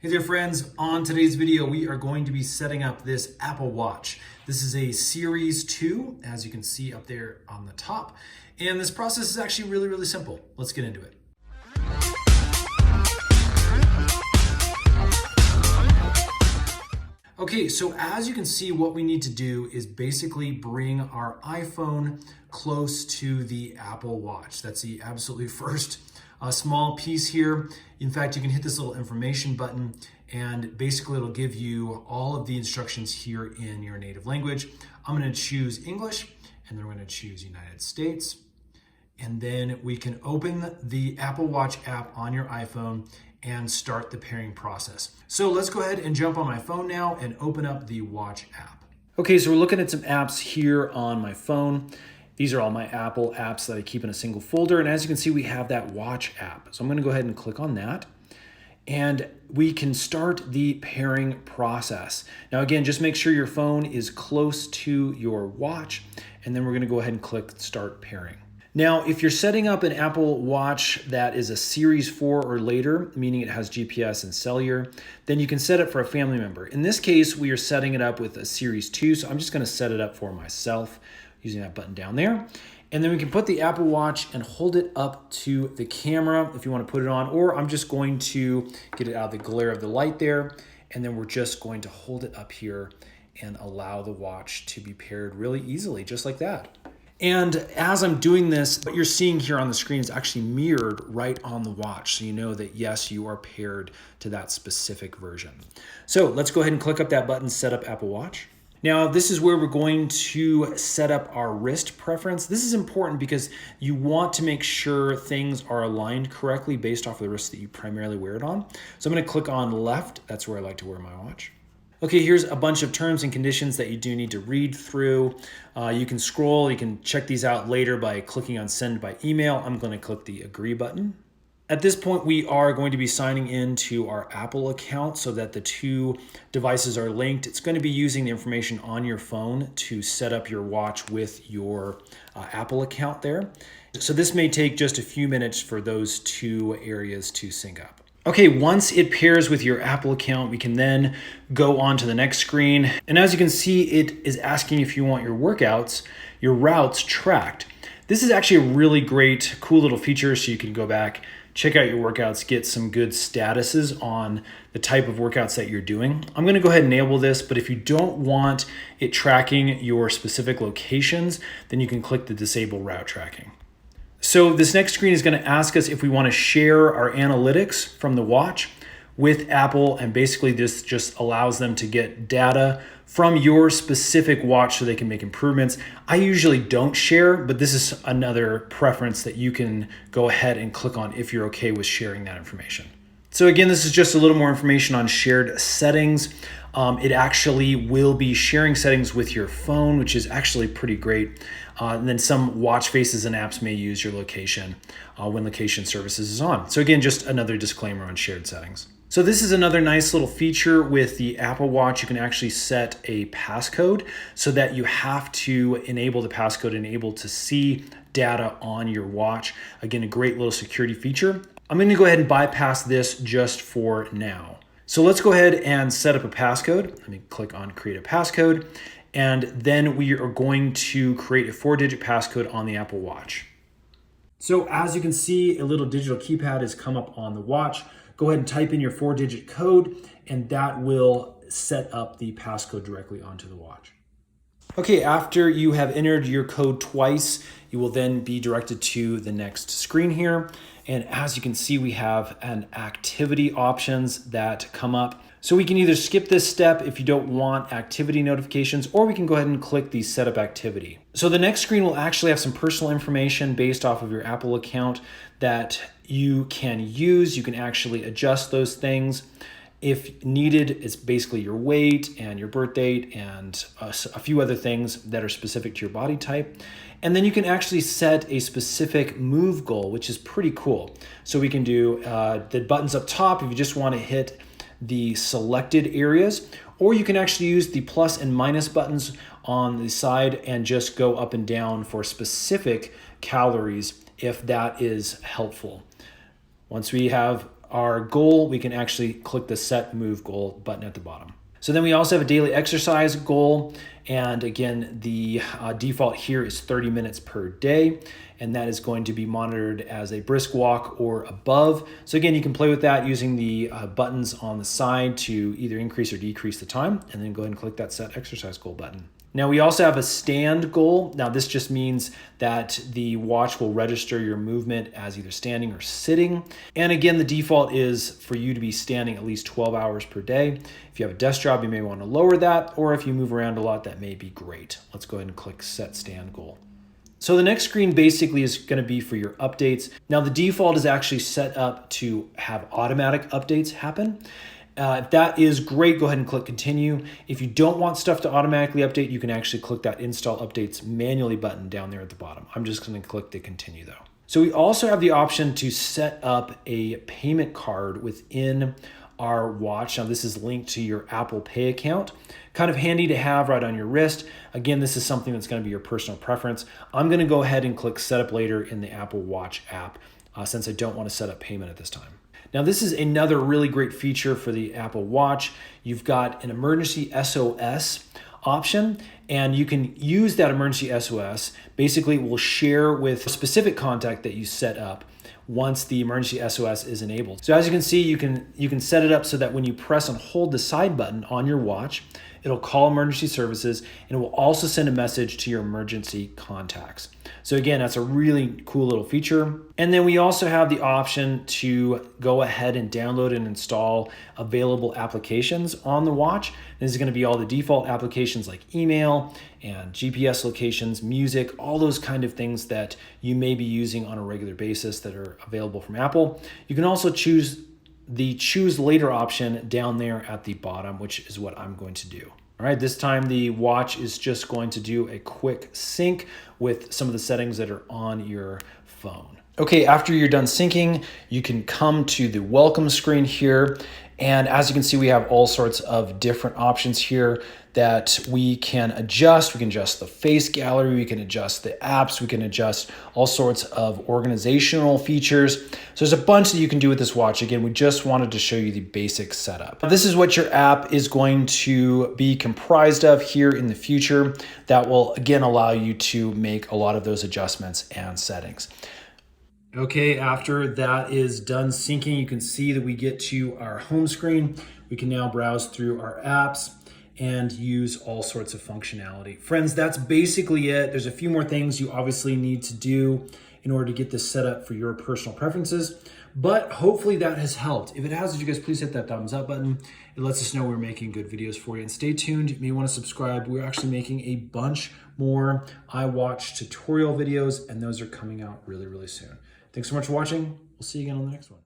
Hey there friends, on today's video we are going to be setting up this Apple Watch. This is a Series 2, as you can see up there on the top, and this process is actually really simple. Let's get into it. Okay, so as you can see, what we need to do is basically bring our iPhone close to the Apple Watch. That's the absolutely first small piece here. In fact, you can hit this little information button and basically it'll give you all of the instructions here in your native language. I'm going to choose English and then we're going to choose United States. And then we can open the Apple Watch app on your iPhone and start the pairing process. So let's go ahead and jump on my phone now and open up the Watch app. Okay, so we're looking at some apps here on my phone. These are all my Apple apps that I keep in a single folder. And as you can see, we have that Watch app. So I'm gonna go ahead and click on that. And we can start the pairing process. Now again, just make sure your phone is close to your watch. And then we're gonna go ahead and click Start Pairing. Now, if you're setting up an Apple Watch that is a Series 4 or later, meaning it has GPS and cellular, then you can set it for a family member. In this case, we are setting it up with a Series 2, so I'm just gonna set it up for myself using that button down there. And then we can put the Apple Watch and hold it up to the camera if you want to put it on, or I'm just going to get it out of the glare of the light there. And then we're just going to hold it up here and allow the watch to be paired really easily, just like that. And as I'm doing this, what you're seeing here on the screen is actually mirrored right on the watch. So you know that yes, you are paired to that specific version. So let's go ahead and click up that button, Set Up Apple Watch. Now, this is where we're going to set up our wrist preference. This is important because you want to make sure things are aligned correctly based off of the wrist that you primarily wear it on. So I'm going to click on left. That's where I like to wear my watch. Okay, here's a bunch of terms and conditions that you do need to read through. You can scroll, you can check these out later by clicking on Send by Email. I'm going to click the Agree button. At this point, we are going to be signing into our Apple account so that the two devices are linked. It's going to be using the information on your phone to set up your watch with your Apple account there. So this may take just a few minutes for those two areas to sync up. Okay, once it pairs with your Apple account, we can then go on to the next screen. And as you can see, it is asking if you want your workouts, your routes tracked. This is actually a really great, cool little feature so you can go back, check out your workouts, get some good statuses on the type of workouts that you're doing. I'm gonna go ahead and enable this, but if you don't want it tracking your specific locations, then you can click the Disable Route Tracking. So this next screen is gonna ask us if we wanna share our analytics from the watch with Apple, and basically this just allows them to get data from your specific watch so they can make improvements. I usually don't share, but this is another preference that you can go ahead and click on if you're okay with sharing that information. So again, this is just a little more information on shared settings. It actually will be sharing settings with your phone, which is actually pretty great. And then some watch faces and apps may use your location when location services is on. So again, just another disclaimer on shared settings. So this is another nice little feature with the Apple Watch. You can actually set a passcode so that you have to enable the passcode and able to see data on your watch. Again, a great little security feature. I'm going to go ahead and bypass this just for now. So let's go ahead and set up a passcode. Let me click on Create a Passcode. And then we are going to create a 4-digit passcode on the Apple Watch. So as you can see, a little digital keypad has come up on the watch. Go ahead and type in your 4-digit code, and that will set up the passcode directly onto the watch. Okay, after you have entered your code twice, you will then be directed to the next screen here. And as you can see, we have an activity options that come up. So we can either skip this step if you don't want activity notifications, or we can go ahead and click the setup activity. So the next screen will actually have some personal information based off of your Apple account that you can use. You can actually adjust those things. If needed, it's basically your weight and your birth date and a few other things that are specific to your body type. And then you can actually set a specific move goal, which is pretty cool. So we can do the buttons up top if you just want to hit the selected areas, or you can actually use the plus and minus buttons on the side and just go up and down for specific calories if that is helpful. Once we have our goal, we can actually click the set move goal button at the bottom. So then we also have a daily exercise goal. And again, the default here is 30 minutes per day. And that is going to be monitored as a brisk walk or above. So again, you can play with that using the buttons on the side to either increase or decrease the time, and then go ahead and click that set exercise goal button. Now we also have a stand goal. Now this just means that the watch will register your movement as either standing or sitting. And again, the default is for you to be standing at least 12 hours per day. If you have a desk job, you may want to lower that, or if you move around a lot, that may be great. Let's go ahead and click set stand goal. So the next screen basically is going to be for your updates. Now the default is actually set up to have automatic updates happen. If that is great, go ahead and click continue. If you don't want stuff to automatically update, you can actually click that install updates manually button down there at the bottom. I'm just going to click the continue though. So we also have the option to set up a payment card within our watch. Now this is linked to your Apple Pay account. Kind of handy to have right on your wrist. Again, this is something that's going to be your personal preference. I'm going to go ahead and click set up later in the Apple Watch app since I don't want to set up payment at this time. Now this is another really great feature for the Apple Watch. You've got an emergency SOS option, and you can use that emergency SOS. Basically, it will share with a specific contact that you set up once the emergency SOS is enabled. So as you can see, you can set it up so that when you press and hold the side button on your watch, it'll call emergency services, and it will also send a message to your emergency contacts. So again, that's a really cool little feature. And then we also have the option to go ahead and download and install available applications on the watch. This is going to be all the default applications like email and GPS locations, music, all those kind of things that you may be using on a regular basis that are available from Apple. You can also choose the choose later option down there at the bottom, which is what I'm going to do. All right, this time the watch is just going to do a quick sync with some of the settings that are on your phone. Okay, after you're done syncing, you can come to the welcome screen here. And as you can see, we have all sorts of different options here that we can adjust. We can adjust the face gallery, we can adjust the apps, we can adjust all sorts of organizational features. So there's a bunch that you can do with this watch. Again, we just wanted to show you the basic setup. This is what your app is going to be comprised of here in the future that will, again, allow you to make a lot of those adjustments and settings. Okay, after that is done syncing, you can see that we get to our home screen. We can now browse through our apps and use all sorts of functionality. Friends, that's basically it. There's a few more things you obviously need to do in order to get this set up for your personal preferences, but hopefully that has helped. If it has, would you guys please hit that thumbs up button? It lets us know we're making good videos for you. And stay tuned, you may want to subscribe. We're actually making a bunch more iWatch tutorial videos, and those are coming out really, really soon. Thanks so much for watching. We'll see you again on the next one.